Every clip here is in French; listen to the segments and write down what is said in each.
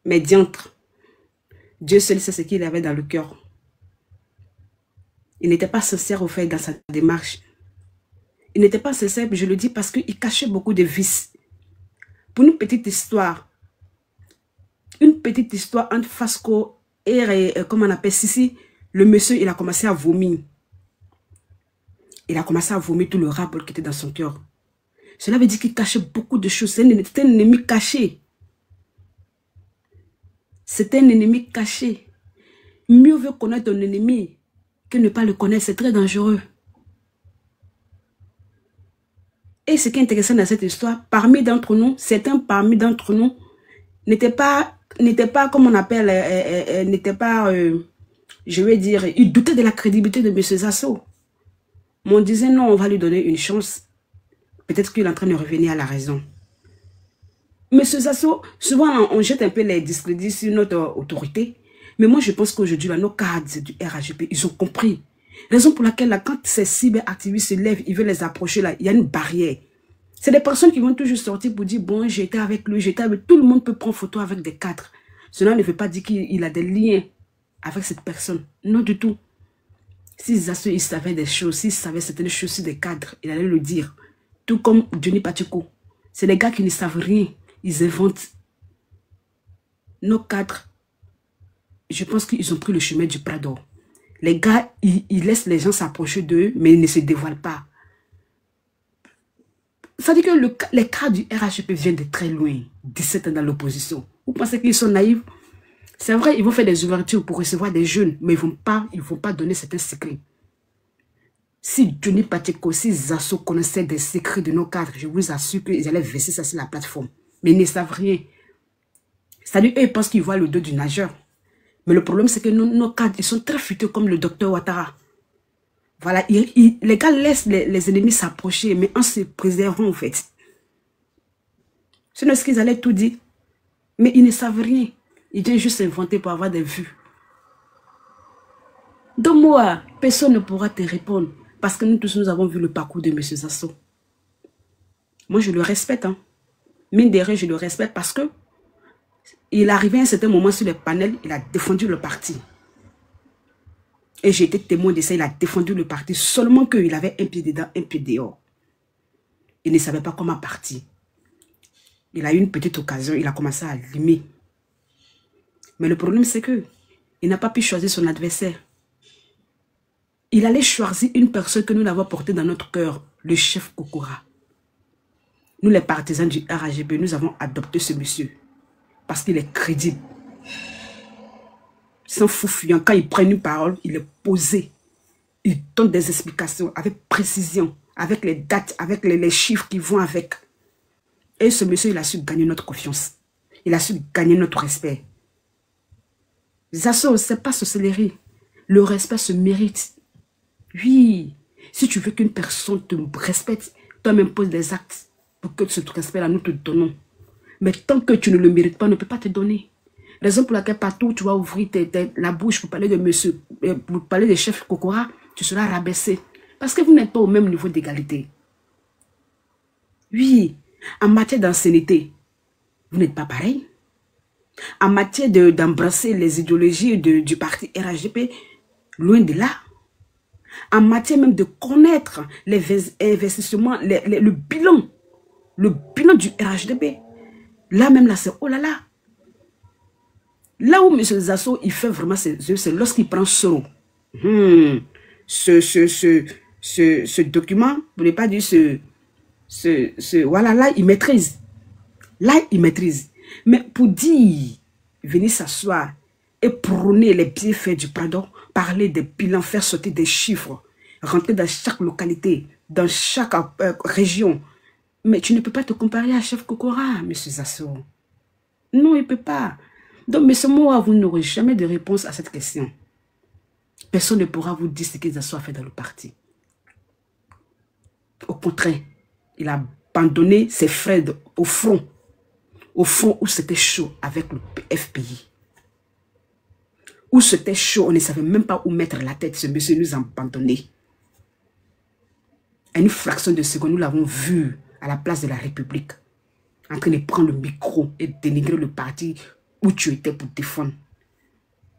Mais diantre, Dieu seul sait ce qu'il avait dans le cœur. Il n'était pas sincère au fait dans sa démarche. Il n'était pas sincère, je le dis parce qu'il cachait beaucoup de vices. Pour une petite histoire entre Fasco et, comment on appelle Sissi, le monsieur, il a commencé à vomir. Il a commencé à vomir tout le rapport qui était dans son cœur. Cela veut dire qu'il cachait beaucoup de choses. C'était un ennemi caché. C'était un ennemi caché. Mieux vaut connaître ton ennemi que ne pas le connaître. C'est très dangereux. Et ce qui est intéressant dans cette histoire, certains parmi d'entre nous n'étaient pas, comme on appelle, je vais dire, ils doutaient de la crédibilité de M. Zasso. Mais on disait non, on va lui donner une chance. Peut-être qu'il est en train de revenir à la raison. M. Zasso, souvent on jette un peu les discrédits sur notre autorité. Mais moi je pense qu'aujourd'hui, nos cadres du RHGP, ils ont compris. Raison pour laquelle, là, quand ces cyberactivistes se lèvent, ils veulent les approcher, là, il y a une barrière. C'est des personnes qui vont toujours sortir pour dire, bon, j'étais avec lui, j'étais avec... Tout le monde peut prendre photo avec des cadres. Cela ne veut pas dire qu'il a des liens avec cette personne. Non du tout. Si Zasso, il savait des choses, s'il savait certaines choses sur des cadres, il allait le dire. Tout comme Johnny Pacheco. C'est des gars qui ne savent rien. Ils inventent. Nos cadres, je pense qu'ils ont pris le chemin du Prado. Les gars, ils laissent les gens s'approcher d'eux, mais ils ne se dévoilent pas. Ça dit que les cadres du RHP viennent de très loin. 17 ans dans l'opposition. Vous pensez qu'ils sont naïfs? C'est vrai, ils vont faire des ouvertures pour recevoir des jeunes, mais ils ne vont pas donner certains secrets. Si Johnny Pacheco, si Zasso connaissaient des secrets de nos cadres, je vous assure qu'ils allaient verser ça sur la plateforme. Mais ils ne savent rien. C'est-à-dire, eux, ils pensent qu'ils voient le dos du nageur. Mais le problème, c'est que nos cadres, ils sont très futés comme le docteur Ouattara. Voilà, les gars laissent les ennemis s'approcher, mais en se préservant, en fait. Ce n'est ce qu'ils allaient tout dire. Mais ils ne savent rien. Ils viennent juste inventer pour avoir des vues. Donc moi, personne ne pourra te répondre. Parce que nous tous, nous avons vu le parcours de M. Zasso. Moi, je le respecte. Hein. Mine de rien, je le respecte parce que il est arrivé à un certain moment sur les panels, il a défendu le parti. Et j'ai été témoin de ça, il a défendu le parti. Seulement qu'il avait un pied dedans, un pied dehors. Il ne savait pas comment partir. Il a eu une petite occasion, il a commencé à allumer. Mais le problème, c'est que il n'a pas pu choisir son adversaire. Il allait choisir une personne que nous l'avons portée dans notre cœur, le chef Kokora. Nous, les partisans du RHGB, nous avons adopté ce monsieur. Parce qu'il est crédible. Sans fou fuyant, quand il prend une parole, il est posé. Il donne des explications avec précision, avec les dates, avec les chiffres qui vont avec. Et ce monsieur, il a su gagner notre confiance. Il a su gagner notre respect. Zasso, c'est pas sorcellerie. Le respect se mérite. Oui, si tu veux qu'une personne te respecte, toi-même pose des actes pour que ce respect-là, nous te donnons. Mais tant que tu ne le mérites pas, on ne peut pas te donner. Raison pour laquelle partout tu vas ouvrir la bouche pour parler de monsieur, pour parler de chef Kokora, tu seras rabaissé. Parce que vous n'êtes pas au même niveau d'égalité. Oui, en matière d'ancienneté, vous n'êtes pas pareil. En matière d'embrasser les idéologies du parti RHGP, loin de là. En matière même de connaître les investissements, le bilan du RHDP. Là même, là, c'est oh là là. Là où M. Zasso, il fait vraiment ses yeux, c'est lorsqu'il prend Soro. Ce document, pour ne pas dire voilà, là, il maîtrise. Là, il maîtrise. Mais pour dire, venir s'asseoir et prôner les bienfaits du Prado, parler des bilans, faire sauter des chiffres, rentrer dans chaque localité, dans chaque région. Mais tu ne peux pas te comparer à Chef Kokora, M. Zasso. Non, il ne peut pas. Donc, M. Moa, vous n'aurez jamais de réponse à cette question. Personne ne pourra vous dire ce que Zasso a fait dans le parti. Au contraire, il a abandonné ses frères au front où c'était chaud avec le FPI. Où c'était chaud, on ne savait même pas où mettre la tête. Ce monsieur nous a abandonnés. À une fraction de seconde, nous l'avons vu à la place de la République, en train de prendre le micro et dénigrer le parti où tu étais pour défendre.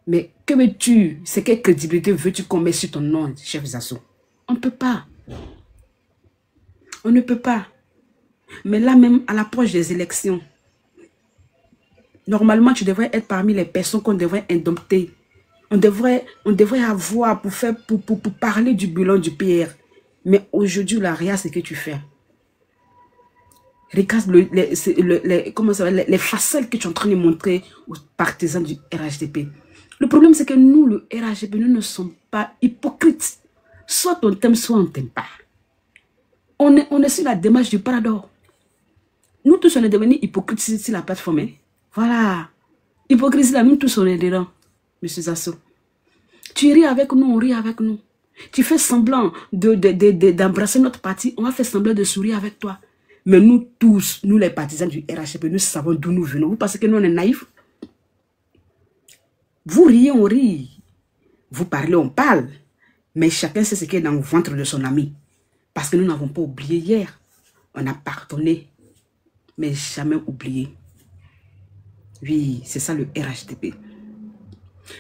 Mais que veux-tu? C'est quelle crédibilité veux-tu qu'on mette sur ton nom, chef Zasso? On ne peut pas. On ne peut pas. Mais là même, à l'approche des élections, normalement, tu devrais être parmi les personnes qu'on devrait indompter. On devrait avoir pour parler du bilan du PR. Mais aujourd'hui, la rien, c'est que tu fais. Regarde les facettes que tu es en train de montrer aux partisans du RHDP. Le problème, c'est que nous, le RHDP, nous ne sommes pas hypocrites. Soit on t'aime, soit on ne t'aime pas. On est sur la démarche du parador. Nous tous, on est devenus hypocrites sur la plateforme. Hein? Voilà. Hypocrisie, là, nous tous, on est dedans, monsieur Zasso. Tu ris avec nous, on rit avec nous. Tu fais semblant d'embrasser notre parti, on va faire semblant de sourire avec toi. Mais nous tous, nous les partisans du RHDP, nous savons d'où nous venons. Vous pensez que nous, on est naïfs? Vous riez, on rit. Vous parlez, on parle. Mais chacun sait ce qui est dans le ventre de son ami. Parce que nous n'avons pas oublié hier. On a pardonné, mais jamais oublié. Oui, c'est ça le RHDP.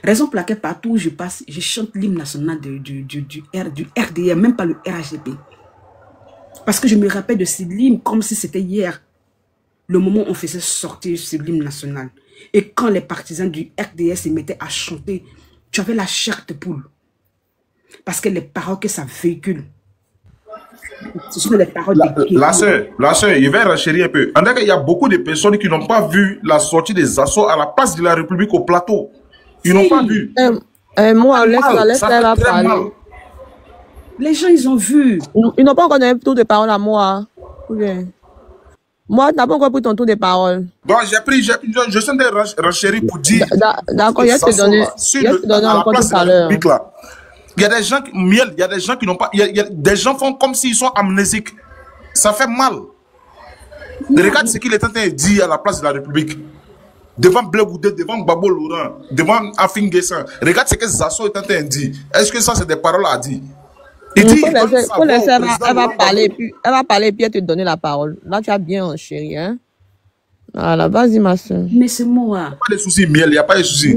Raison pour laquelle partout où je passe, je chante l'hymne national du RDR, même pas le RHDP. Parce que je me rappelle de ce hymne comme si c'était hier. Le moment où on faisait sortir ce hymne national. Et quand les partisans du RDR se mettaient à chanter, tu avais la chair de poule. Parce que les paroles que ça véhicule, ce sont les paroles de la sœur, il va renchérir un peu. En fait, il y a beaucoup de personnes qui n'ont pas vu la sortie des assauts à la place de la République au plateau. Ils n'ont pas vu. Moi, laisse-la parler. Les gens, ils ont vu. Ils n'ont pas encore donné tour de parole à moi. Okay. Moi, tu n'as pas encore pris ton tour de parole. Donc, je suis en train de renchérir pour dire. D'accord, je vais te donner encore tout à l'heure. Il y a des gens qui n'ont pas. Il y a des gens font comme s'ils sont amnésiques. Ça fait mal. Regarde ce qu'il est en train de dire à la place de la République. Devant Blé Goudé, devant Babo Laurent, devant Afin Guessin. Regarde ce que Zasso est en train de dire. Est-ce que ça, c'est des paroles à dire? Elle va parler, puis elle te donner la parole. Là, tu as bien, chérie. Hein? Voilà, vas-y, ma soeur. Mais c'est moi. Il n'y a pas de soucis, Miel, il n'y a pas de soucis.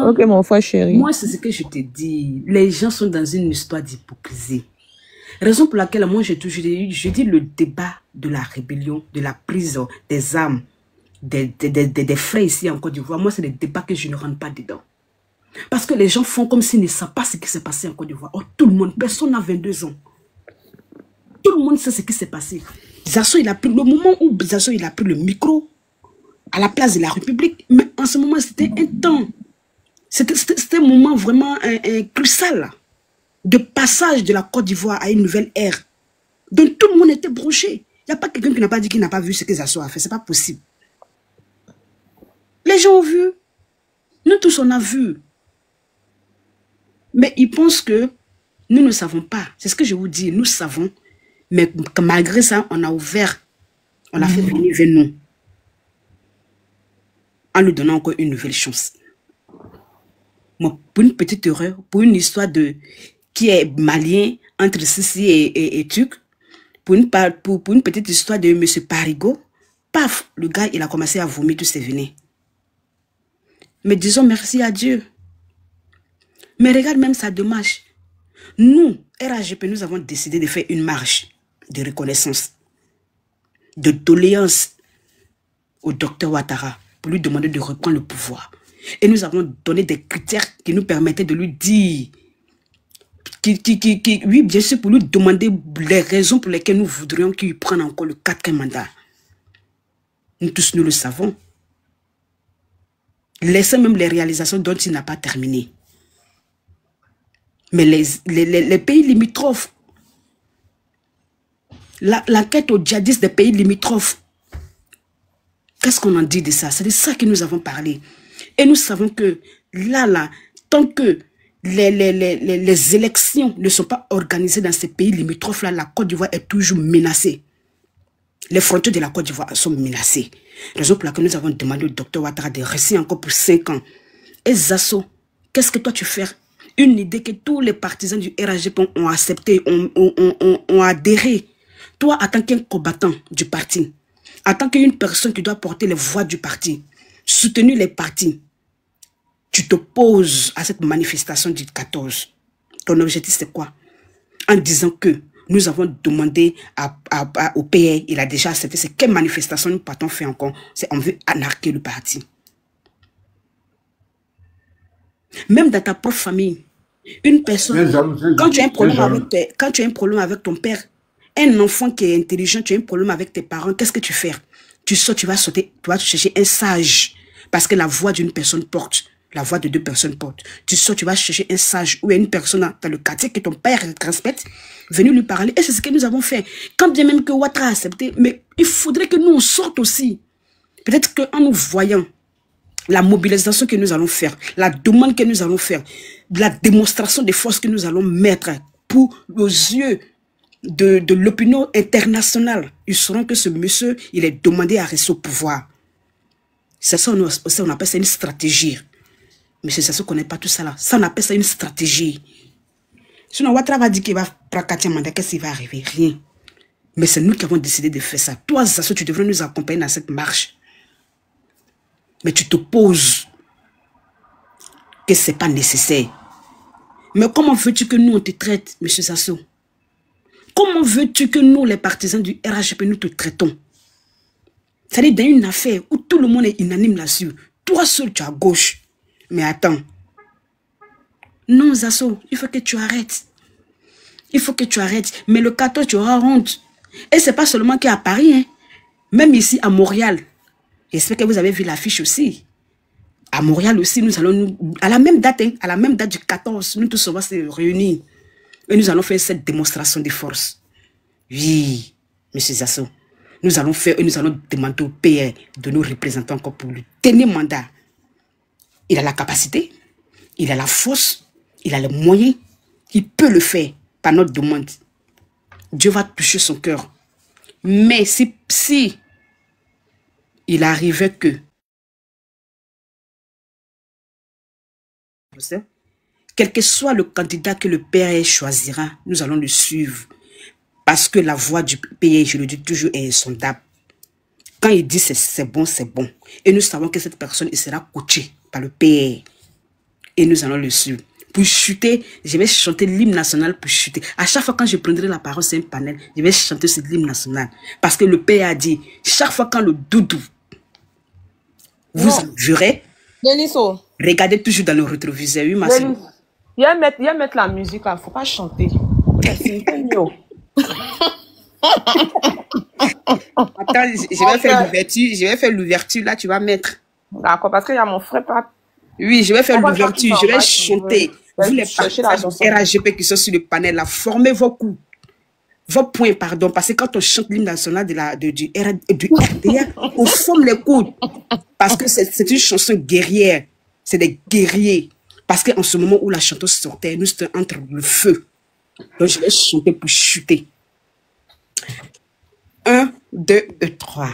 Ok, mon frère chéri. Moi, c'est ce que je te dis. Les gens sont dans une histoire d'hypocrisie. Raison pour laquelle moi, je dis le débat de la rébellion, de la prise des armes, des frères ici en Côte d'Ivoire. Moi, c'est des débats que je ne rentre pas dedans. Parce que les gens font comme s'ils ne savent pas ce qui s'est passé en Côte d'Ivoire. Oh, tout le monde, personne n'a 22 ans. Tout le monde sait ce qui s'est passé. Zasso, il a pris le moment où Zasso, il a pris le micro à la place de la République. Mais en ce moment, c'était un temps. C'était un moment vraiment crucial de passage de la Côte d'Ivoire à une nouvelle ère. Donc tout le monde était branché. Il n'y a pas quelqu'un qui n'a pas dit qu'il n'a pas vu ce que Zasso a fait. Ce n'est pas possible. Les gens ont vu. Nous tous, on a vu. Mais ils pensent que nous ne savons pas. C'est ce que je vous dis. Nous savons. Mais malgré ça, on a ouvert. On a fait venir vers nous. En lui donnant encore une nouvelle chance. Moi, pour une petite erreur, pour une histoire qui est malien entre Sissi et Tuc, pour une petite histoire de M. Parigo, paf, le gars, il a commencé à vomir tous ses venins. Mais disons merci à Dieu. Mais regarde même sa démarche. Nous, RHDP, nous avons décidé de faire une marche de reconnaissance, de doléance au docteur Ouattara pour lui demander de reprendre le pouvoir. Et nous avons donné des critères qui nous permettaient de lui dire, oui, bien sûr, pour lui demander les raisons pour lesquelles nous voudrions qu'il prenne encore le 4e mandat. Nous tous, nous le savons. Laissez même les réalisations dont il n'a pas terminé. Mais les pays limitrophes, l'enquête aux djihadistes des pays limitrophes, qu'est-ce qu'on en dit de ça? C'est de ça que nous avons parlé. Et nous savons que là, tant que les élections ne sont pas organisées dans ces pays limitrophes, là, la Côte d'Ivoire est toujours menacée. Les frontières de la Côte d'Ivoire sont menacées. Raison pour laquelle nous avons demandé au docteur Ouattara de rester encore pour 5 ans. Et Zasso, qu'est-ce que toi tu fais? Une idée que tous les partisans du RHDP ont accepté, ont adhéré. Toi, en tant qu'un combattant du parti, en tant qu'une personne qui doit porter les voix du parti, soutenu les partis. Tu t'opposes à cette manifestation du 14. Ton objectif, c'est quoi? En disant que nous avons demandé au PA, il a déjà accepté. C'est quelle manifestation nous partons faire encore? C'est on veut anarquer le parti. Même dans ta propre famille, une personne, quand tu as un problème avec ton père, un enfant qui est intelligent, tu as un problème avec tes parents, qu'est-ce que tu fais? Tu sors, tu vas chercher un sage, parce que la voix d'une personne porte, la voix de deux personnes porte. Tu sors, tu vas chercher un sage ou une personne dans le quartier que ton père respecte, venir lui parler. Et c'est ce que nous avons fait. Quand bien même que Ouattara a accepté, mais il faudrait que nous on sorte aussi. Peut-être qu'en nous voyant, la mobilisation que nous allons faire, la demande que nous allons faire, la démonstration des forces que nous allons mettre pour aux yeux de l'opinion internationale, ils sauront que ce monsieur, il est demandé à rester au pouvoir. C'est ça, on appelle ça une stratégie. Mais c'est ça, on ne connaît pas tout ça là. Ça, on appelle ça une stratégie. Sinon, Ouattara va dire qu'il va pratiquer un mandat, qu'est-ce qui va arriver? Rien. Mais c'est nous qui avons décidé de faire ça. Toi, Zasso, tu devrais nous accompagner dans cette marche. Mais tu t'opposes que ce n'est pas nécessaire. Mais comment veux-tu que nous, on te traite, M. Zasso? Comment veux-tu que nous, les partisans du RHP, nous te traitons? C'est-à-dire dans une affaire où tout le monde est unanime là-dessus. Toi seul, tu es à gauche. Mais attends. Non, Zasso, il faut que tu arrêtes. Il faut que tu arrêtes. Mais le 14, tu auras honte. Et ce n'est pas seulement qu'à Paris. Hein. Même ici, à Montréal. J'espère que vous avez vu l'affiche aussi. À Montréal aussi, nous allons, à la même date, à la même date du 14, nous tous on va se réunir. Et nous allons faire cette démonstration de force. Oui, M. Zasso. Nous allons faire et nous allons demander au PR de nous représenter encore pour lui tenir mandat. Il a la capacité, il a la force, il a les moyens, il peut le faire par notre demande. Dieu va toucher son cœur. Mais si il arrivait que quel que soit le candidat que le PR choisira, nous allons le suivre. Parce que la voix du PR, je le dis toujours, est insondable. Quand il dit c'est bon, c'est bon. Et nous savons que cette personne il sera coachée par le PR. Et nous allons le suivre. Pour chuter, je vais chanter l'hymne national pour chuter. À chaque fois quand je prendrai la parole sur un panel, je vais chanter cet hymne national. Parce que le PR a dit, chaque fois quand le doudou vous jurez, regardez toujours dans le rétroviseur. Oui, ma soeur. Il y a mettre la musique, il ne faut pas chanter. C'est mieux. Attends, je vais faire l'ouverture, là, tu vas mettre. D'accord, parce qu'il y a mon frère pas. Oui, je vais faire l'ouverture, je vais chanter. Vous les partisans RHP qui sont sur le panel, là, formez vos coups. Vos points, pardon, parce que quand on chante l'hymne national du RDA, on forme les coudes. Parce que c'est une chanson guerrière. C'est des guerriers. Parce qu'en ce moment où la chanteuse sortait, nous sommes entre le feu. Donc je vais chanter pour chuter. 1, 2 et 3.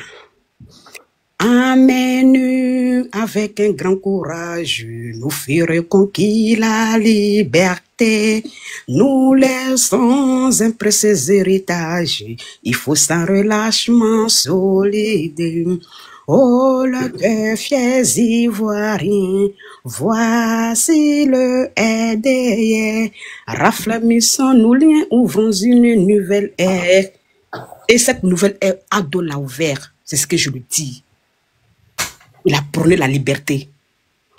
Amène avec un grand courage, nous ferons conquis la liberté. Nous laissons imprès ces héritages, il faut sans relâchement solide. Oh, le cœur fiers ivoiriens, voici le RDR. Raffermissons nos liens, ouvrons une nouvelle ère. Et cette nouvelle ère, Ado l'a ouvert, c'est ce que je lui dis. Il a prôné la liberté.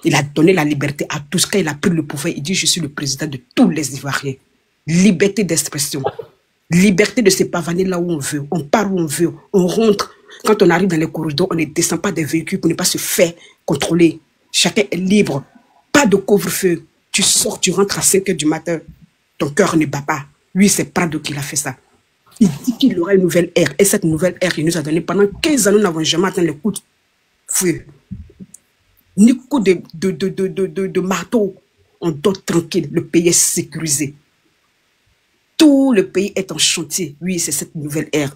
Il a donné la liberté à tous. Quand il a pris le pouvoir, il dit, je suis le président de tous les Ivoiriens. Liberté d'expression. Liberté de se pavaner là où on veut. On part où on veut. On rentre. Quand on arrive dans les corridors, on ne descend pas des véhicules pour ne pas se faire contrôler. Chacun est libre. Pas de couvre-feu. Tu sors, tu rentres à 5 h du matin. Ton cœur ne bat pas. Lui, c'est Prado qui l'a fait ça. Il dit qu'il aura une nouvelle ère. Et cette nouvelle ère, il nous a donné pendant 15 ans, nous n'avons jamais atteint le coup de feu. Ni coup de marteau. On dort tranquille. Le pays est sécurisé. Tout le pays est en chantier. Oui, c'est cette nouvelle ère.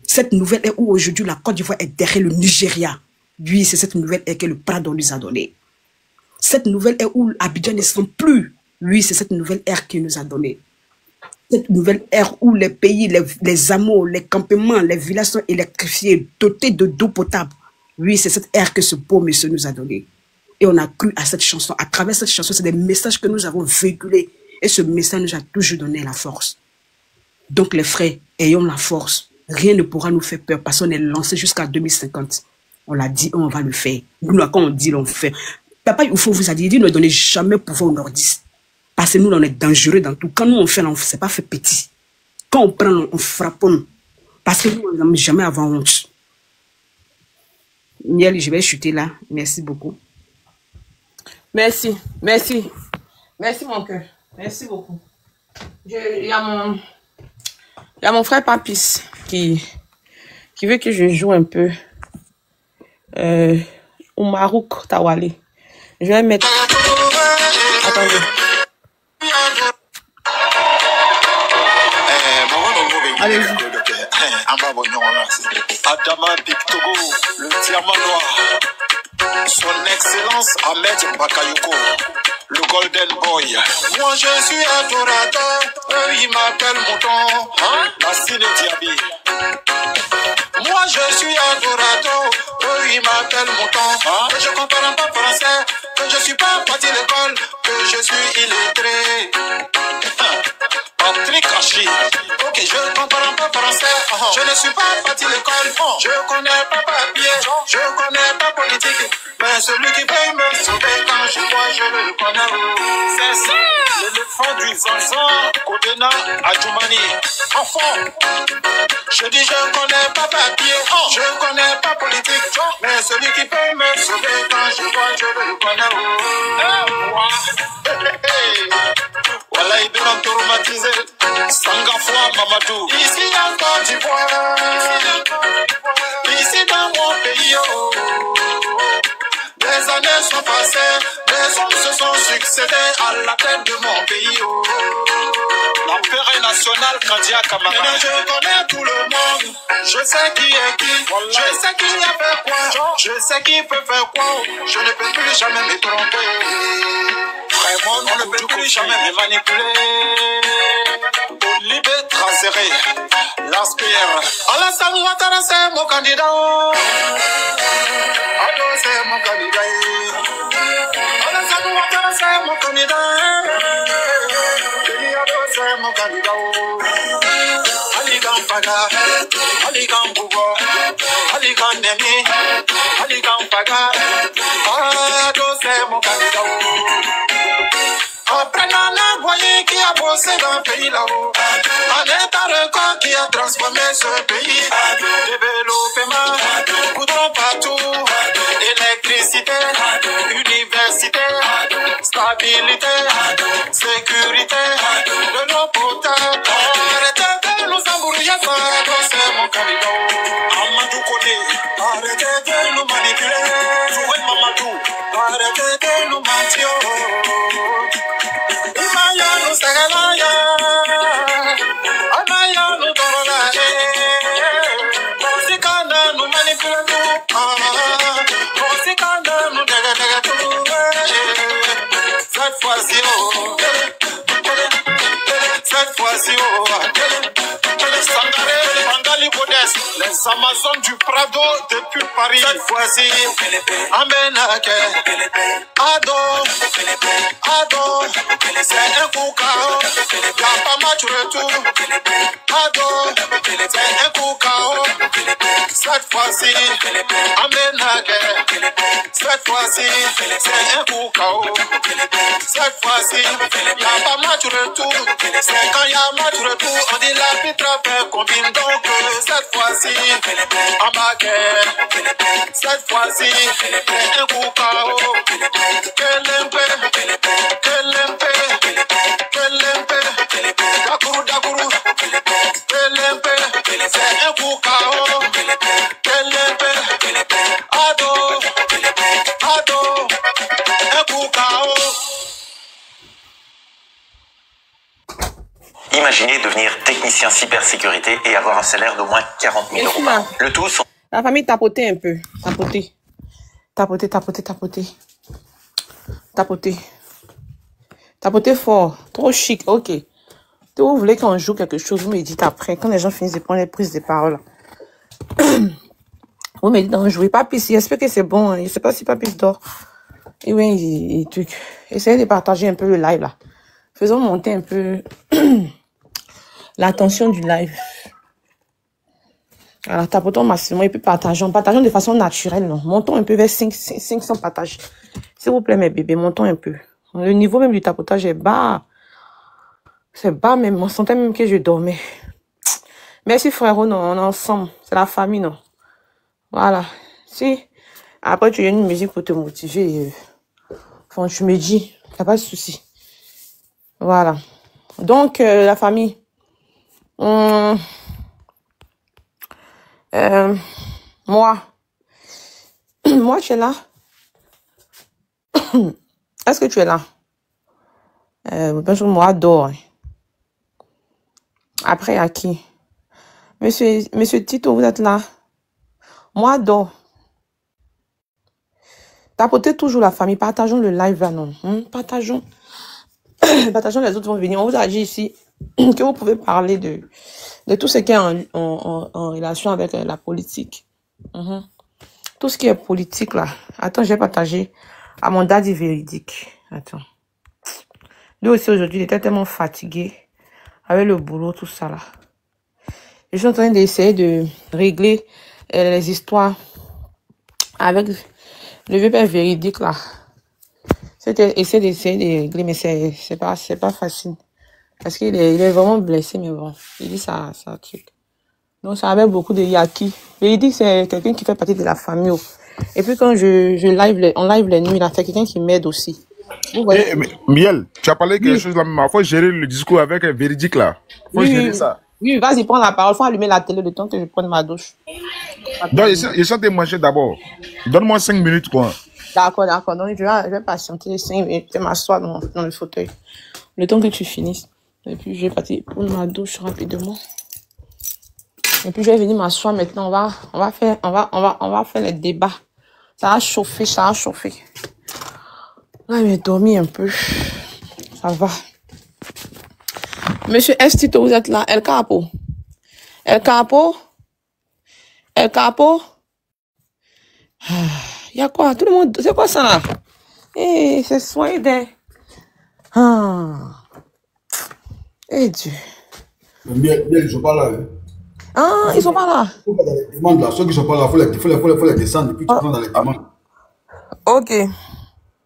Cette nouvelle ère où aujourd'hui la Côte d'Ivoire est derrière le Nigeria. Oui, c'est cette nouvelle ère que le Prado nous a donnée. Cette nouvelle ère où Abidjan ne sent plus. Oui, c'est cette nouvelle ère qu'il nous a donnée. Cette nouvelle ère où les pays, les hameaux, les campements, les villages sont électrifiés, dotés d'eau potable. Oui, c'est cette air que ce beau monsieur nous a donné. Et on a cru à cette chanson. À travers cette chanson, c'est des messages que nous avons véhiculés. Et ce message nous a toujours donné la force. Donc les frères, ayons la force. Rien ne pourra nous faire peur parce qu'on est lancé jusqu'à 2050. On l'a dit, on va le faire. Nous, quand on dit, on fait. Papa Oufo vous a dit ne donnez jamais pouvoir aux nordistes. Parce que nous, on est dangereux dans tout. Quand nous, on fait, c'est pas fait petit. Quand on prend, on frappe. Parce que nous, on n'aime jamais avoir honte. Miel, je vais chuter là. Merci beaucoup. Merci, merci. Merci, mon cœur. Merci beaucoup. Il y a mon frère Papis qui veut que je joue un peu au Maroc Tawale. Je vais mettre... Attendez. Allez-y. Adama Bictogo, le diamant noir. Son Excellence Ahmed Bakayoko, le Golden Boy. Moi je suis adorateur, eux ils m'appellent Mouton, la Cine Diaby. Moi je suis adorateur, eux ils m'appellent Mouton. Que je comprends pas français, que je suis pas parti de l'école, que je suis illettré. Patrick Hachi, ok, je comprends pas français, je ne suis pas parti de l'école, je connais pas papier, je connais pas politique, mais celui qui peut me sauver quand je vois, je le connais. C'est ça, l'éléphant du Zanzan, Kodena Adjoumani. Enfant, je dis je connais pas papier, je connais pas politique, mais celui qui peut me sauver quand je vois, je le connais. Voilà, il est traumatisé. Sangafwa Mamadou. Ici en Côte d'Ivoire, ici dans mon pays, des années sont passées, des hommes se sont succédés à la tête de mon pays. L'empire national Kandia Kamara. Maintenant je connais tout le monde, je sais qui est qui, je sais qui a fait quoi, je sais qui peut faire quoi, je ne peux plus jamais me tromper. Vraiment, on ne peut plus jamais me manipuler. Libé Tracéré, l'Aspire. Alassane Ouattara, c'est mon candidat. Ado, c'est mon candidat. Alassane Ouattara, c'est mon candidat. Denis Ado, c'est mon candidat. Ali Gampaga, Ali Gambougo, Ali Gandemi, Ali Gampaga. Ado, c'est mon candidat. Après Nana Boye qui a bossé dans le pays là-haut, un état record qui a transformé ce pays. Développement, goudron partout, électricité, université, stabilité, sécurité, de l'eau potable. Arrêtez de nous embrouiller, c'est mon candidat. Amadou Kone, arrêtez de nous manipuler. Jouez Mamadou, arrêtez de nous mentir. Cette fois-ci, les Amazones du Prado depuis Paris. Cette fois-ci, Amenake, Ado, c'est un koukao, y'a pas match retour. Ado, c'est un koukao. Cette fois-ci, Amenake, cette fois-ci, c'est un koukao. Cette fois-ci, y'a pas match retour. C'est quand y'a match retour, on dit la pitra fait combine. Donc cette fois-ci, Amake, cette fois-ci, un koukao. Kelempe, Dakuru, Kelempe, c'est un koukao. Kelempe, Ado, un koukao. Imaginez devenir technicien cybersécurité et avoir un salaire d'au moins 40 000 euros par an. Le tout sans... La famille tapotait un peu. Tapoter fort. Trop chic. Ok. Vous voulez qu'on joue quelque chose, vous me dites après. Quand les gens finissent de prendre les prises de parole. Oui, mais non, je ne pas Papis, j'espère que c'est bon. Hein. Je ne sais pas si Papis dort. Et oui, truc. Essayez de partager un peu le live là. Faisons monter un peu l'attention du live. Alors, tapotons massivement et puis partageons de façon naturelle. Non. Montons un peu vers 500 partages. S'il vous plaît, mes bébés, montons un peu. Le niveau même du tapotage est bas. C'est bas même. On sentait même que je dormais. Merci frérot, non, on est ensemble. C'est la famille, non. Voilà. Si après tu as une musique pour te motiver, enfin, tu me dis, il n'y a pas de souci. Voilà. Donc, la famille. Moi. Moi, tu es là. Est-ce que tu es là? Parce que moi, dors. Après, à qui? Monsieur Tito, vous êtes là? Moi, dors. Tapotez toujours la famille. Partageons le live là, non? Partageons. Partageons, les autres vont venir. On vous a dit ici que vous pouvez parler de tout ce qui est en relation avec la politique. Tout ce qui est politique là. Attends, j'ai partagé à mon daddy véridique. Attends. Lui aussi aujourd'hui, il était tellement fatigué avec le boulot, tout ça là. Je suis en train d'essayer de régler les histoires avec le vieux père véridique là. C'était d'essayer de régler, mais c'est pas facile. Parce qu'il est vraiment blessé, mais bon, il dit ça truc. Donc ça avait beaucoup de yaki. Véridique, c'est quelqu'un qui fait partie de la famille. Et puis quand on live les nuits là, c'est quelqu'un qui m'aide aussi. Hey, Miel, tu as parlé quelque chose là, mais il faut gérer le discours avec véridique là. Faut gérer ça. Oui, vas-y, prends la parole. Faut allumer la télé le temps que je prenne ma douche. Donc, essaie de manger d'abord. Donne-moi 5 minutes, quoi. D'accord. Donc, je vais patienter 5 minutes. Je vais m'asseoir dans le fauteuil. Le temps que tu finisses. Et puis, je vais partir prendre ma douche rapidement. Et puis, je vais venir m'asseoir maintenant. On va faire les débats. Ça va chauffer. Là, il m'a dormi un peu. Ça va. Monsieur Estito, vous êtes là. El Capo. Il y a quoi? Tout le monde. C'est quoi ça là? Eh, c'est soin des. Eh Dieu. Mais ils sont pas là. Ah, ils sont pas là. Il faut pas dans les demandes là. Ceux qui sont pas là, il faut les descendre. Puis tu prends dans les demandes. Ok.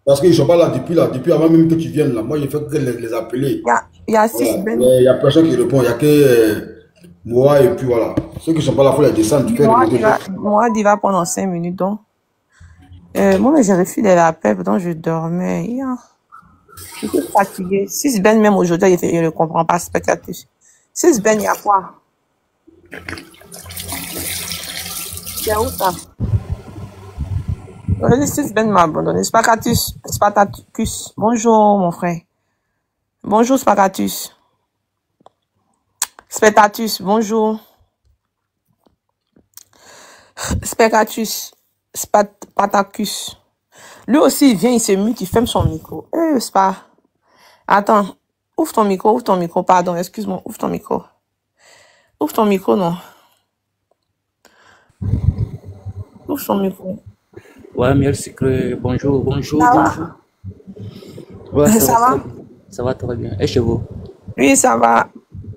Parce qu'ils sont pas là depuis avant même que tu viennes là. Moi, il faut que les appeler. Il y a 6 Ben. Il y a personne qui répond. Il y a que moi et puis voilà. Ceux qui sont pas là, il faut les descendre. Moi, il va pendant 5 minutes donc. Moi, mais j'ai refusé les appels, pourtant je dormais. Je suis fatiguée. 6 Ben même aujourd'hui, je ne comprends pas, spectatif. 6 Ben, il y a quoi? Il y a où ça? 6 Ben m'a abandonné. Spartacus. Bonjour, mon frère. Bonjour, Spartacus. Spectatus, bonjour. Spectatus. Spartacus. Lui aussi, il vient, il se mute, il ferme son micro. C'est pas. Attends. Ouvre ton micro. Pardon, excuse-moi. Ouvre ton micro, non. Ouvre ton micro. Ouais, merci. Bonjour. Ça va? Ouais, ça va? Ça va très bien. Et chez vous? Oui, ça va.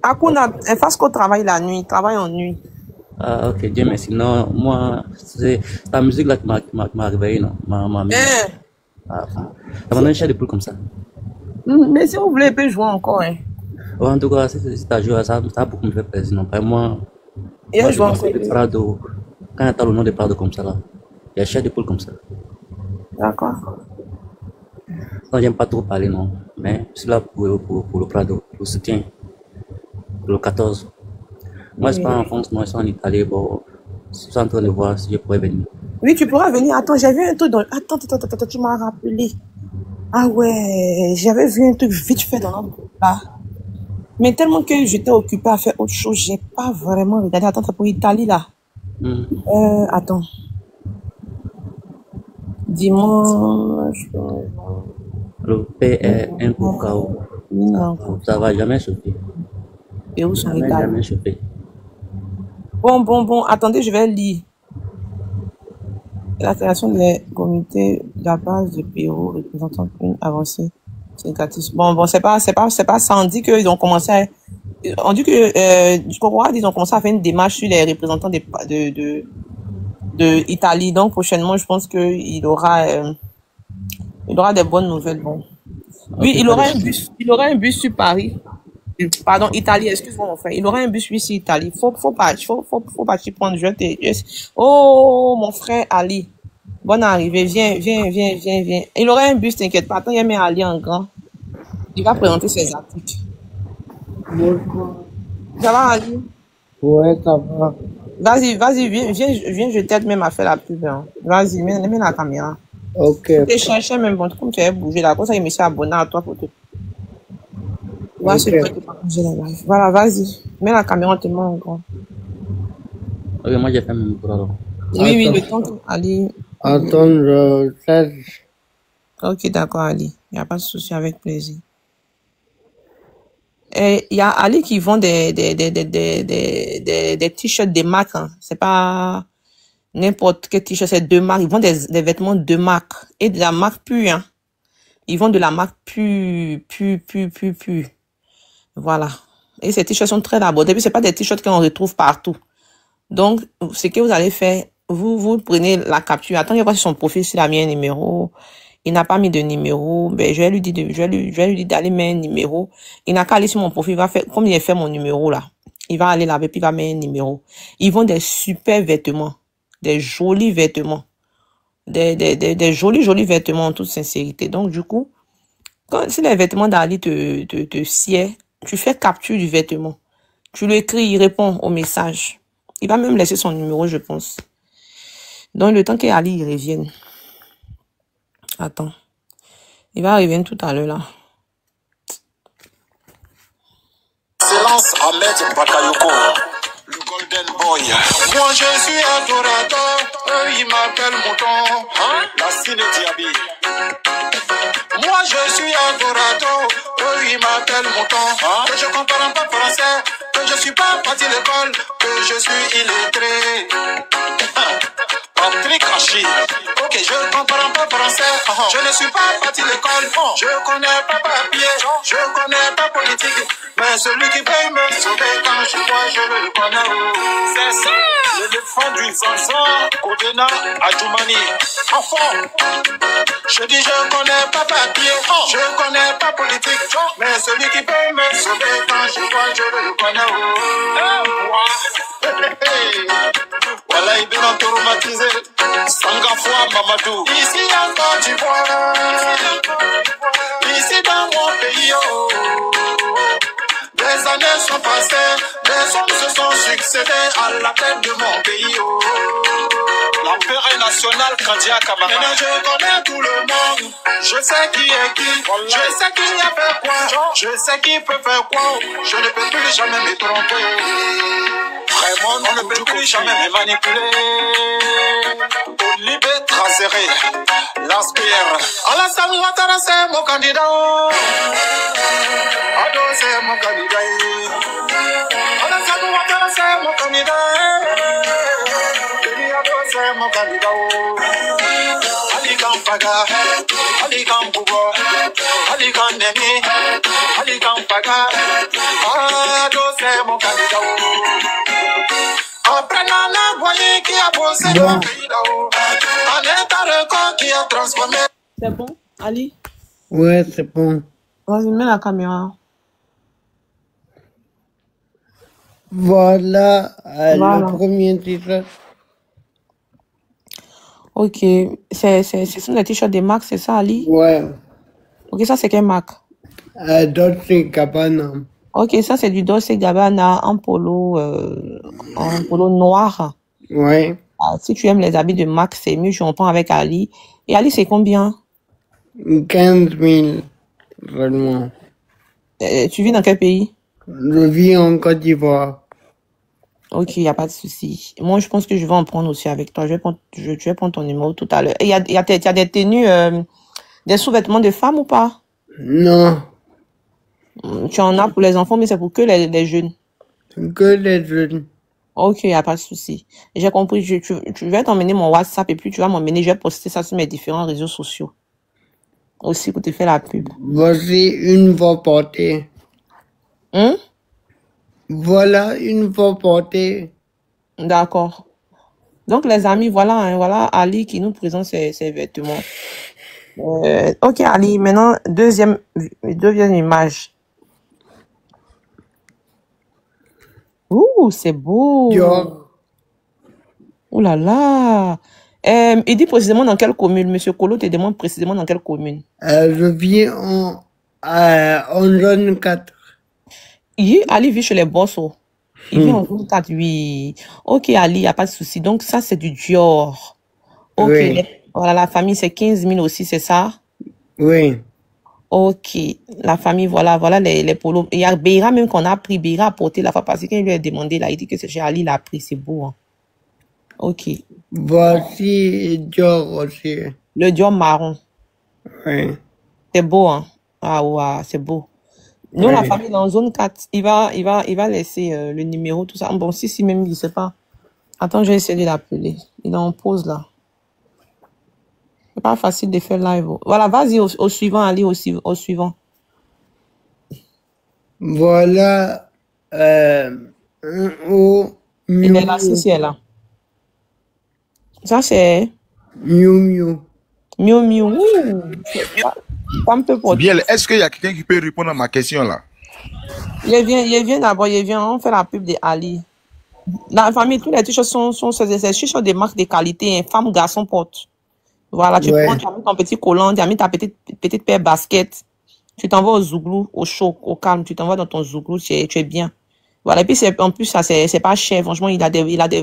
Akuna, Fasco travaille la nuit, travaille en nuit. Ah, ok, Dieu merci. Non, moi, c'est la musique là qui m'a réveillé, non? Ma ça m'a donné un chat de poule comme ça. Mais si vous voulez, il peut jouer encore, hein. Ouais, en tout cas, si tu as joué, ça a beaucoup me fait plaisir, non? Moi, je pense que Prado, quand tu as le nom de Prado comme ça, là, il y a un chat de poule comme ça. D'accord. Non, j'aime pas trop parler, non. Mais je suis là pour le Prado, pour le soutien, pour le 14. Moi, je suis pas en France, moi, je suis en Italie. Bon, je suis en train de voir si je pourrais venir. Oui, tu pourras venir. Attends, j'ai vu un truc dans... Attends, tu m'as rappelé. Ah ouais, j'avais vu un truc vite fait dans notre groupe là. Mais tellement que j'étais occupée à faire autre chose, j'ai pas vraiment regardé. Attends, c'est pour Italie là. Attends. Dimanche. Le PR1 pour KO. Ça va jamais chauffer. Et où sont les jamais chauffer. Bon. Attendez, je vais lire. La création des comités de la base de Pérou représentant une avancée significative. Bon, c'est pas ça. On dit qu'ils ont commencé à, on dit que, du Congo, ils ont commencé à faire une démarche sur les représentants de Italie. Donc, prochainement, je pense qu'il aura des bonnes nouvelles. Bon. Oui, il aura un bus sur Paris. Pardon, Italie, excuse-moi, mon frère. Il aura un bus sur Italie. Faut partir prendre. Oh, mon frère Ali. Bonne arrivée. Viens. Il aura un bus, t'inquiète pas. Attends, il y a Ali en grand. Il va présenter ses articles. Ça va, Ali? Ouais, ça va. Vas-y, viens, je t'aide même à faire la pub. Hein. Vas-y, mets la caméra. Ok. Je cherchais même, bon, comme tu avais bougé là, comme ça, il me s'est abonné à toi pour te... Voilà, vas-y. Mets la caméra tellement grand. Ok, moi j'ai fait mon boulot alors. Oui, le temps que Ali... Attends, je cherche. Ok, d'accord, Ali. Il n'y a pas de souci, avec plaisir. Et il y a Ali qui vend des t-shirts de marque. Hein. C'est pas n'importe quel t-shirt, c'est de marque. Ils vendent des vêtements de marque. Et de la marque pure. Hein. Ils vendent de la marque pure. Voilà. Et ces t-shirts sont très abordables. C'est pas des t-shirts qu'on retrouve partout. Donc, ce que vous allez faire, vous prenez la capture. Attends, il y a pas sur son profil s'il a mis un numéro. Il n'a pas mis de numéro. Ben, je vais lui dire d'aller mettre un numéro. Il n'a qu'à aller sur mon profil. Il va faire, comme il a fait mon numéro là. Il va aller là-bas, puis il va mettre un numéro. Ils vendent des super vêtements. Des jolis vêtements. Des jolis vêtements en toute sincérité. Donc, du coup, si les vêtements d'Ali te sied, tu fais capture du vêtement. Tu lui écris, il répond au message. Il va même laisser son numéro, je pense. Donc, le temps qu'Ali il revienne. Attends. Il va revenir tout à l'heure, là. Excellence Ahmed Bakayoko, le Golden Boy. Moi je suis adorateur, eux ils m'appellent Mouton, hein? La Cine Diaby. Moi je suis adorateur, eux ils m'appellent Mouton, hein? Que je comprends pas français, que je suis pas parti de l'école, que je suis illettré. Patrick Hachi. Ok, je comprends pas français. Je ne suis pas parti de l'école. Je connais pas papier. Je connais pas politique. Mais celui qui peut me sauver quand je vois, je le connais. C'est ça. L'éléphant du Zanzan, Kodena Adjoumani. Enfant. Je dis je connais pas papier. Je connais pas politique. Mais celui qui peut me sauver quand je vois, je le connais. Voilà, il est traumatisé. Sangafoua Mamadou. Ici en Côte d'Ivoire, ici dans mon pays, des années sont passées, des hommes se sont succédés à la tête de mon pays. L'empire national Kandia Kamara. Maintenant je connais tout le monde, je sais qui est qui, je sais qui a fait quoi, je sais qui peut faire quoi, je ne peux plus jamais me tromper. Vraiment, on ne peut plus jamais me manipuler. Libé Tracéré, l'Aspire. Alassane Ouattara, c'est mon candidat. Ado, c'est mon candidat. Alassane Ouattara, c'est mon candidat. Ado, c'est mon candidat. Ali Kampaga, Ali Kampugo, Ali Kandemi, Ali Kampaga. Ado, c'est mon candidat. Après Nana Boye qui a bossé le pays là-haut, un état record qui a transformé. C'est bon, Ali? Ouais, c'est bon. Vas-y, mets la caméra. Voilà, le premier t-shirt. Ok, ce sont des t-shirts des marques, c'est ça, Ali? Ouais. Ok, ça c'est quelle marque? Dolce Gabbana. Ok, ça c'est du Dolce Gabbana en polo noir. Ouais. Si tu aimes les habits de marque, c'est mieux, je reprends avec Ali. Et Ali, c'est combien? 15 000, vraiment. Tu vis dans quel pays? Je vis en Côte d'Ivoire. Ok, il n'y a pas de souci. Moi, je pense que je vais en prendre aussi avec toi. Je vais prendre ton numéro tout à l'heure. Et il y a des tenues, des sous-vêtements de femmes ou pas? Non. Tu en as pour les enfants, mais c'est pour que les jeunes. Que les jeunes. Ok, il n'y a pas de souci. J'ai compris. Tu vais t'emmener mon WhatsApp et puis tu vas m'emmener. Je vais poster ça sur mes différents réseaux sociaux. Aussi pour te faire la pub. Voici une fois portée. Hein? Voilà une fois portée. D'accord. Donc, les amis, voilà, hein, voilà Ali qui nous présente ses vêtements. Ok, Ali, maintenant, deuxième image. Ouh, c'est beau. Dior. Ouh là là. Il dit précisément dans quelle commune? Monsieur Kolo te demande précisément dans quelle commune? Je viens en zone 4. Ali vit chez les Bossos. Il vit en zone 4, oui. Ok, Ali, il n'y a pas de souci. Donc, ça, c'est du Dior. Ok, Oui. voilà, la famille, c'est 15 000 aussi, c'est ça? Oui. Ok, la famille, voilà les polos. Il y a Beira même qu'on a pris. Beira a porté la fois passée. Quand il lui a demandé, là, il dit que c'est chez Ali, il a pris. C'est beau, hein. Ok. Voici Dior aussi. Le Dior marron. Oui. C'est beau, hein. Ah, ouais, c'est beau. Nous, la famille, dans zone 4, il va laisser le numéro, tout ça. Bon, si, même, il sait pas. Attends, je vais essayer de l'appeler. Il est en pause, là. C'est pas facile de faire live. Voilà, vas-y au suivant, Ali, au suivant. Voilà au Il est là, si, elle est là. Ça, c'est Miu Miu. Miu Miu. Ouh, un peu pour Biel, est-ce qu'il y a quelqu'un qui peut répondre à ma question là? Il vient d'abord, on fait la pub de Ali. La famille, tous les t-shirts sont t-shirts des marques de qualité, hein, femmes, garçons portent. Voilà, tu prends, tu as mis ton petit collant, tu as mis ta petite paire basket. Tu t'envoies au Zouglou, au chaud, au calme, tu t'envoies dans ton Zouglou, tu es bien. Voilà, et puis en plus, ça, c'est pas cher, franchement, il a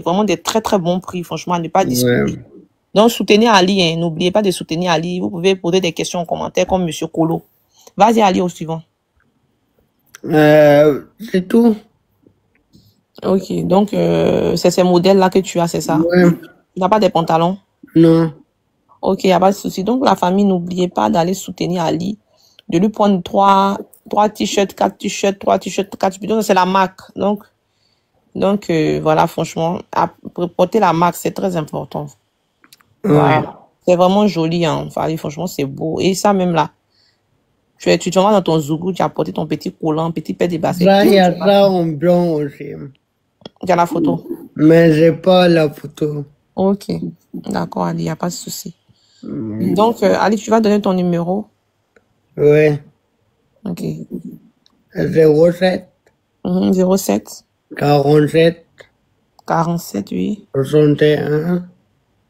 vraiment des très très bons prix, franchement, à ne pas discuter. Donc, soutenez Ali, hein, n'oubliez pas de soutenir Ali. Vous pouvez poser des questions en commentaire comme Monsieur Kolo. Vas-y, Ali, au suivant. C'est tout. Ok, donc, c'est ces modèles-là que tu as, c'est ça? Ouais. Tu n'as pas des pantalons? Non. Ok, il n'y a pas de souci. Donc, la famille, n'oubliez pas d'aller soutenir Ali, de lui prendre 3 t-shirts, 4 t-shirts, 3 t-shirts, 4 bidons. C'est la marque. Donc voilà, franchement, porter la marque, c'est très important. Voilà. C'est vraiment joli, hein. Enfin, franchement, c'est beau. Et ça, même là, tu te vas dans ton Zougou, tu as porté ton petit collant, petit paire de baskets. Là, il y a ça en blanc aussi. Tu as la photo? Mais j'ai pas la photo. Ok. D'accord, Ali, il n'y a pas de souci. Donc, Ali, tu vas donner ton numéro? Oui. Ok. 07. 07. 47. 47, oui. 61.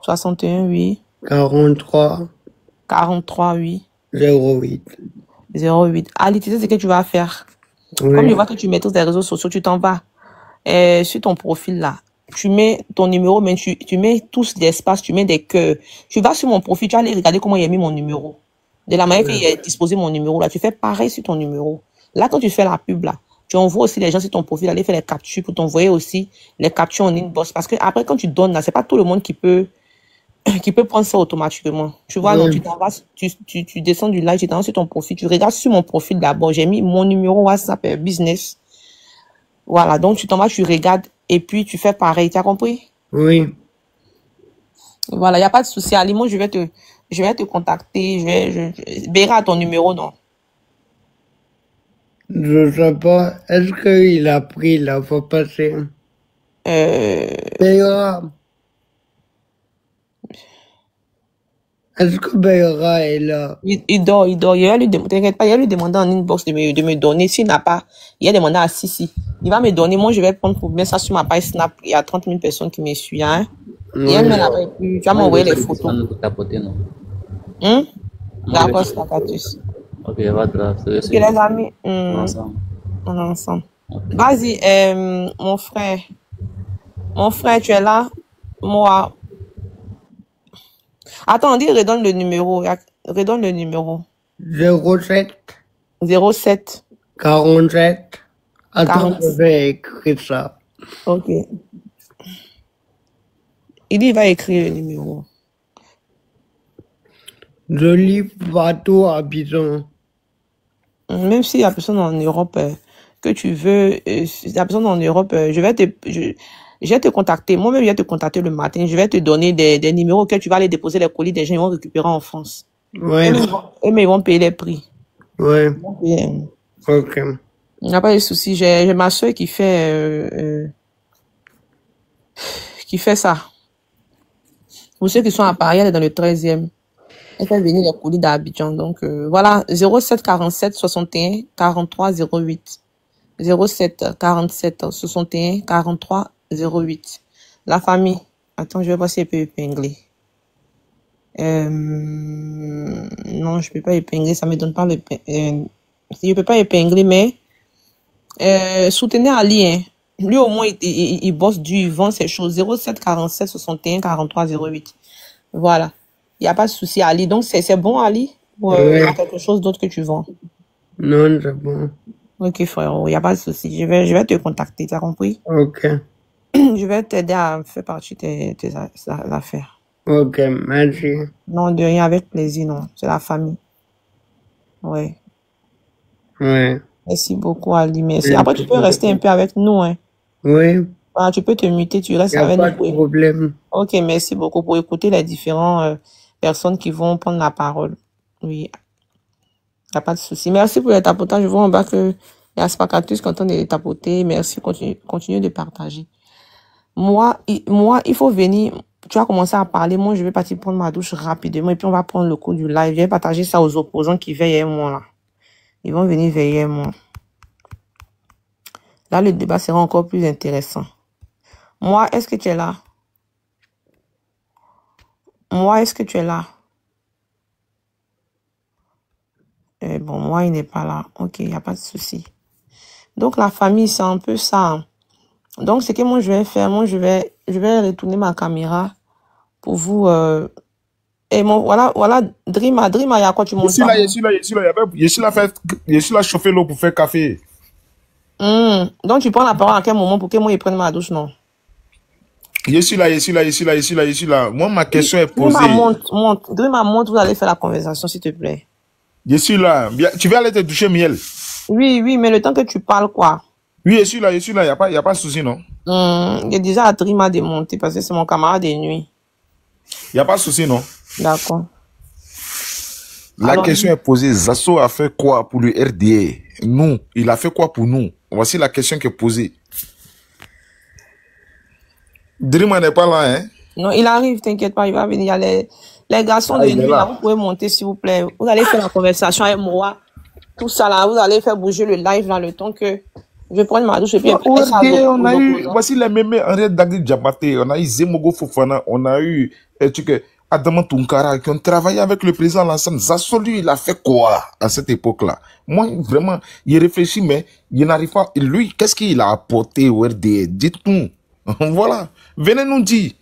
61, oui. 43. 43, oui. 08. 08. Ali, tu sais ce que tu vas faire? Oui. Comme je vois que tu mets tous les réseaux sociaux, tu t'en vas sur ton profil là. Tu mets ton numéro, mais tu mets tous l'espace, tu mets des cœurs. Tu vas sur mon profil, tu vas aller regarder comment il a mis mon numéro. De la manière qu'il a disposé mon numéro là, tu fais pareil sur ton numéro. Là, quand tu fais la pub là, tu envoies aussi les gens sur ton profil, aller faire les captures pour t'envoyer aussi les captures en inbox. Parce que après, quand tu donnes là, c'est pas tout le monde qui peut prendre ça automatiquement. Tu vois, non, tu t'en vas, tu descends du live, tu t'en vas sur ton profil, tu regardes sur mon profil d'abord. J'ai mis mon numéro WhatsApp business. Voilà, donc tu t'en vas, tu regardes et puis tu fais pareil. Tu as compris? Oui. Voilà, il n'y a pas de souci. Ali, moi, je vais te contacter. Béra ton numéro, non? Je sais pas. Est-ce qu'il a pris la fois passée? Béra. Est-ce que Béra est là? Il dort. T'inquiète pas, il va lui demander en inbox de me donner. S'il n'a pas, il a demandé à Sissi. Il va me donner. Moi, je vais prendre pour mettre ça sur ma page Snap. Il y a 30 000 personnes qui me suivent, hein. Oui. Tu vas m'envoyer les photos. D'accord, c'est la cactus. Ok, va là. Ok, les amis. On est ensemble. Vas-y, mon frère. Mon frère, tu es là? Moi. Attends, redonne le numéro. Redonne le numéro. 07. 07. 47. Attends, je vais écrire ça. Ok. Il va écrire le numéro. Je lis partout à Bison. Même s'il y a personne en Europe que tu veux, s'il y a personne en Europe, Je vais te contacter. Moi-même, je vais te contacter le matin. Je vais te donner des numéros que tu vas aller déposer les colis des gens, ils vont récupérer en France. Oui. Mais ils vont payer les prix. Oui. Ils vont payer, Ok. il n'y a pas de souci. J'ai ma soeur qui fait ça. Pour ceux qui sont à Paris, elle est dans le 13e. Elle fait venir les colis d'Abidjan. Donc, voilà, 07 47 61 43 08. 07 47 61 43 08. La famille. Attends, je vais voir si elle peut épingler. Non, je peux pas épingler, ça me donne pas le... je peux pas épingler, mais soutenez Ali, hein. Lui, au moins, il bosse dur, il vend ses choses. 07 47 61 43 08. Voilà. Il n'y a pas de souci, Ali. Donc, c'est bon, Ali? Ou il y a quelque chose d'autre que tu vends? Non, c'est bon. Ok, frérot, il n'y a pas de souci. Je vais te contacter, tu as compris? Ok. Je vais t'aider à faire partie de tes affaires. Ok, merci. Non, de rien, avec plaisir, non. C'est la famille. Ouais. Ouais. Merci beaucoup, Ali. Merci. Après, tu peux rester un peu avec nous, hein. Oui. Ah, tu peux te muter, tu restes Y a avec pas nous. de problème. Ok, merci beaucoup pour écouter les différentes personnes qui vont prendre la parole. Oui, il n'y a pas de souci. Merci pour les tapotages. Je vois en bas que il y a Spacatus qui est en train de tapoter. Merci, continue de partager. Moi, il faut venir. Tu as commencé à parler. Moi, je vais partir prendre ma douche rapidement et puis on va prendre le coup du live. Je vais partager ça aux opposants qui veillent à moi, là. Ils vont venir veiller à moi. Là, le débat sera encore plus intéressant. Moi, est-ce que tu es là? Moi, est-ce que tu es là? Bon, moi, il n'est pas là. Ok, il n'y a pas de souci. Donc, la famille, c'est un peu ça. Donc, ce que moi, je vais faire, moi, je vais retourner ma caméra pour vous... Et bon, voilà, Drima, il y a quoi tu montes? Je suis là chauffer l'eau pour faire café. Donc, tu prends la parole à quel moment pour que moi, je prenne ma douche, non? Je suis là. Moi, ma question est posée. Drima, monte, vous allez faire la conversation, s'il te plaît. Je suis là. Tu vas aller te toucher, miel. Oui, mais le temps que tu parles, quoi. Oui, je suis là. Il n'y a pas de souci, non? J'ai déjà à Drima de monter parce que c'est mon camarade de nuit. Il n'y a pas de souci, non? D'accord. La question est posée. Zasso a fait quoi pour le RDA? Nous, il a fait quoi pour nous? Voici la question qui est posée. Drima n'est pas là, hein? Non, il arrive, t'inquiète pas, il va venir. Il y a les garçons de nuit, là, vous pouvez monter, s'il vous plaît. Vous allez faire la conversation avec moi. Tout ça, là, vous allez faire bouger le live, là, le temps que je vais prendre ma douche et puis... on a eu, voici les mémés Henriette Dagui Diabaté, on a eu Zemogo Fofana, on a eu Adama Tunkara qui ont travaillé avec le président Lansana. Zasso, lui, il a fait quoi à cette époque-là? Moi, vraiment, il réfléchit, mais il n'arrive pas. Lui, qu'est-ce qu'il a apporté au RDA? Dites-nous. Voilà. Venez nous dire.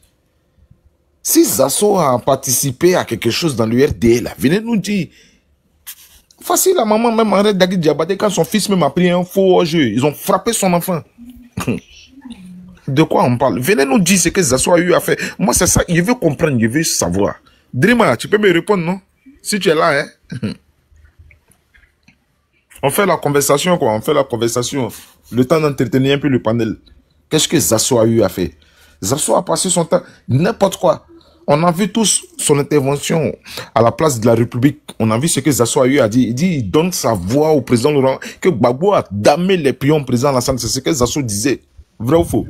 Si Zasso a participé à quelque chose dans le RDA, là, venez nous dire. Facile, la maman, même Henriette Dagui Diabaté, quand son fils même a pris un faux jeu, ils ont frappé son enfant. De quoi on parle? Venez nous dire ce que Zasso a eu à faire. Moi, c'est ça, je veux comprendre, je veux savoir. Drima, tu peux me répondre, non? Si tu es là, hein? On fait la conversation, quoi. On fait la conversation. Le temps d'entretenir un peu le panel. Qu'est-ce que Zasso a eu à faire? Zasso a passé son temps, n'importe quoi. On a vu tous son intervention à la place de la République. On a vu ce que Zasso a eu à dire. Il dit, il donne sa voix au président Laurent, que Gbagbo a damé les pions au président Lassane. C'est ce que Zasso disait. Vrai ou faux?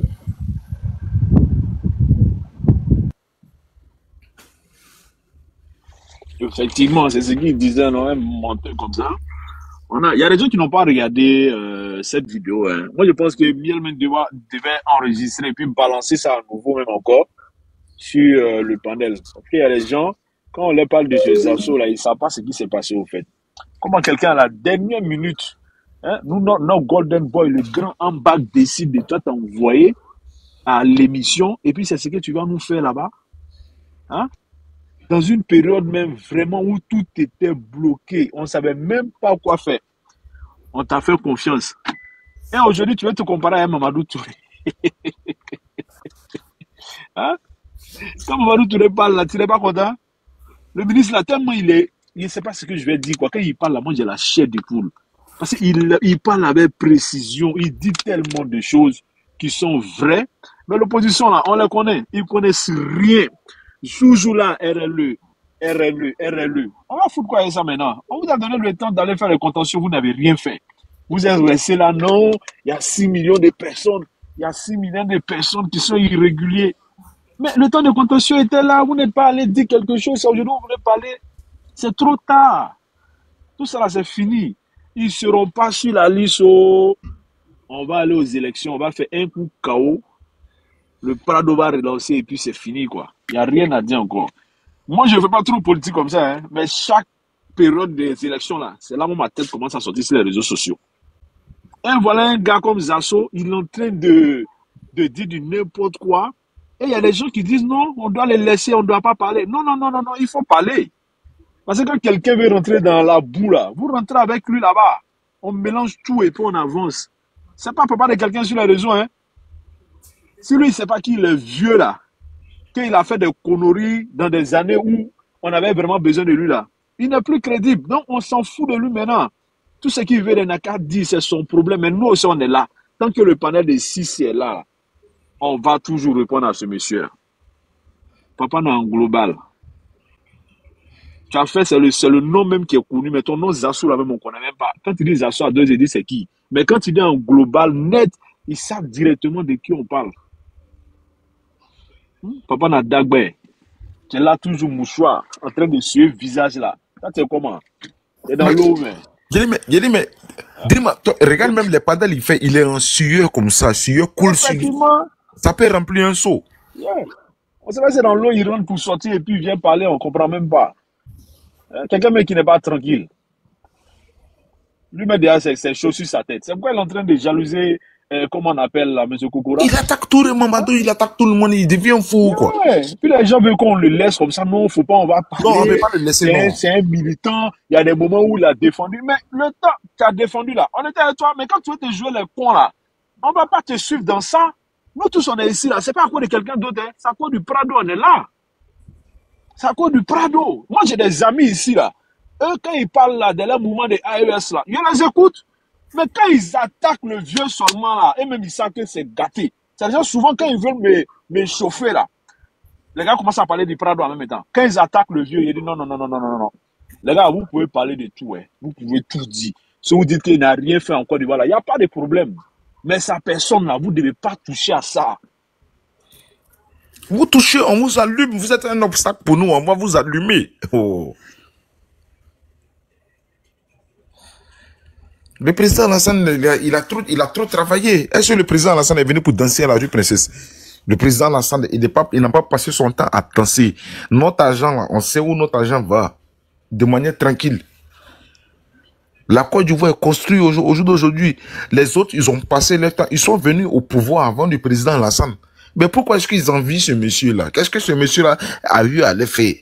Effectivement, c'est ce qu'il disait, non, un menteur comme ça. Il y a des gens qui n'ont pas regardé cette vidéo. Hein. Moi, je pense que Mielman devait enregistrer et puis balancer ça à nouveau, même encore, sur le panel. Parce qu'il y a des gens, quand on leur parle de ce Zasso, là, ils ne savent pas ce qui s'est passé au fait. Comment quelqu'un, à la dernière minute, hein, nous, notre Golden Boy, le grand Ambak, décide de toi t'envoyer à l'émission, et puis c'est ce que tu vas nous faire là-bas. Hein? Dans une période même vraiment où tout était bloqué, on ne savait même pas quoi faire. On t'a fait confiance. Et aujourd'hui, tu vas te comparer à Mamadou Touré. Hein? Quand Mamadou Touré parle là, tu n'es pas content? Le ministre là, tellement il ne sait pas ce que je vais dire. Quoi. Quand il parle là, moi j'ai la chair de poule. Parce qu'il parle avec précision, il dit tellement de choses qui sont vraies. Mais l'opposition, là, on les connaît. Ils connaissent rien. Joujou là, RLE. On va foutre quoi avec ça maintenant? On vous a donné le temps d'aller faire les contentieux, vous n'avez rien fait. Vous êtes restés là, non, il y a 6 millions de personnes. Il y a 6 millions de personnes qui sont irréguliers. Mais le temps de contentieux était là, vous n'êtes pas allé dire quelque chose. Aujourd'hui, vous voulez parler. C'est trop tard. Tout ça là, c'est fini. Ils ne seront pas sur la liste. On va aller aux élections, on va faire un coup KO. Le Prado va relancer et puis c'est fini, quoi. Il n'y a rien à dire encore. Moi, je ne fais pas trop politique comme ça, hein, mais chaque période des élections, là, c'est là où ma tête commence à sortir sur les réseaux sociaux. Et voilà un gars comme Zasso, il est en train de dire du n'importe quoi. Et il y a des gens qui disent non, on doit les laisser, on ne doit pas parler. Non, il faut parler. Parce que quand quelqu'un veut rentrer dans la boue, là, vous rentrez avec lui là-bas. On mélange tout et puis on avance. C'est pas papa de quelqu'un sur les réseaux, hein. Si lui, il ne sait pas qui il est vieux, là, qu'il a fait des conneries dans des années où on avait vraiment besoin de lui, là, il n'est plus crédible. Donc, on s'en fout de lui maintenant. Tout ce qu'il veut, il n'a qu'à dire, c'est son problème. Mais nous aussi, on est là. Tant que le panel des 6 est là, on va toujours répondre à ce monsieur. Papa n'a un global. Tu as fait, c'est le nom même qui est connu, mais ton nom Zassou, là même, on ne connaît même pas. Quand tu dis Zassou à 2, il dit c'est qui. Mais quand tu dis en global, net, ils savent directement de qui on parle. Papa n'a Dagbe. Tu es là toujours mouchoir, en train de suivre le visage là. Ça, c'est comment? Tu es dans l'eau, mais. J'ai dit, mais dis-moi, regarde même les padelles, il est en sueur comme ça, sueur cool, effectivement. Ça peut remplir un seau. Yeah. On sait pas si c'est dans l'eau, il rentre pour sortir et puis il vient parler, on ne comprend même pas. Quelqu'un qui n'est pas tranquille. Lui met derrière ses choses sur sa tête. C'est pourquoi il est en train de jalouser, comment on appelle là, M. Kokora. Il attaque tout le monde, il attaque tout le monde, il devient fou, quoi. Ouais. Puis les gens veulent qu'on le laisse comme ça. Non, il ne faut pas, on va parler. Non, on ne peut pas le laisser, non. C'est un militant. Il y a des moments où il a défendu. Mais le temps tu as défendu là, on était avec toi. Mais quand tu veux te jouer les cons là, on ne va pas te suivre dans ça. Nous tous, on est ici là. Ce n'est pas à cause de quelqu'un d'autre. Hein. C'est à cause du Prado, on est là. C'est à cause du Prado. Moi, j'ai des amis ici là. Eux, quand ils parlent là, dans les mouvements des AES là, je les écoute. Mais quand ils attaquent le vieux seulement là, et même ils savent que c'est gâté. C'est-à-dire souvent quand ils veulent me chauffer là, les gars commencent à parler du Prado en même temps. Quand ils attaquent le vieux, ils disent non. Les gars, vous pouvez parler de tout, hein. Vous pouvez tout dire. Si vous dites qu'il n'a rien fait en Côte d'Ivoire, il n'y a pas de problème. Mais sa personne là, vous ne devez pas toucher à ça. Vous touchez, on vous allume, vous êtes un obstacle pour nous, on va vous allumer. Oh. Le président Alassane, il a trop travaillé. Est-ce que le président Alassane est venu pour danser à la rue Princesse? Le président Alassane, il n'a pas passé son temps à danser. Notre argent, là, on sait où notre argent va. De manière tranquille. La Côte d'Ivoire est construite au jour d'aujourd'hui. Les autres, ils ont passé leur temps. Ils sont venus au pouvoir avant du président Alassane. Mais pourquoi est-ce qu'ils envient ce monsieur-là? Qu'est-ce que ce monsieur-là a eu à les faire?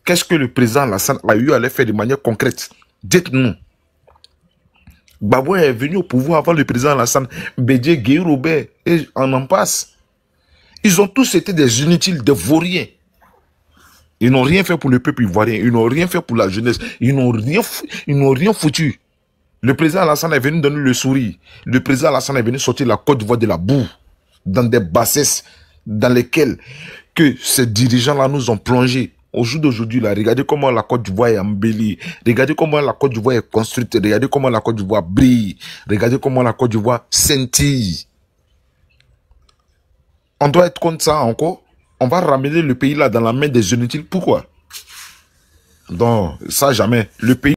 Qu'est-ce que le président Alassane a eu à les faire de manière concrète? Dites-nous. Baboué est venu au pouvoir avant le président Alassane, Bédié, Guy Robert, et on en passe. Ils ont tous été des inutiles, des vauriens. Ils n'ont rien fait pour le peuple ivoirien, ils n'ont rien fait pour la jeunesse, ils n'ont rien foutu. Le président Alassane est venu donner le sourire. Le président Alassane est venu sortir la Côte d'Ivoire de la boue, dans des bassesses dans lesquelles que ces dirigeants-là nous ont plongés. Au jour d'aujourd'hui, là, regardez comment la Côte d'Ivoire est embellie. Regardez comment la Côte d'Ivoire est construite. Regardez comment la Côte d'Ivoire brille. Regardez comment la Côte d'Ivoire scintille. On doit être contre ça encore. On va ramener le pays là dans la main des inutiles. Pourquoi? Donc, ça jamais. Le pays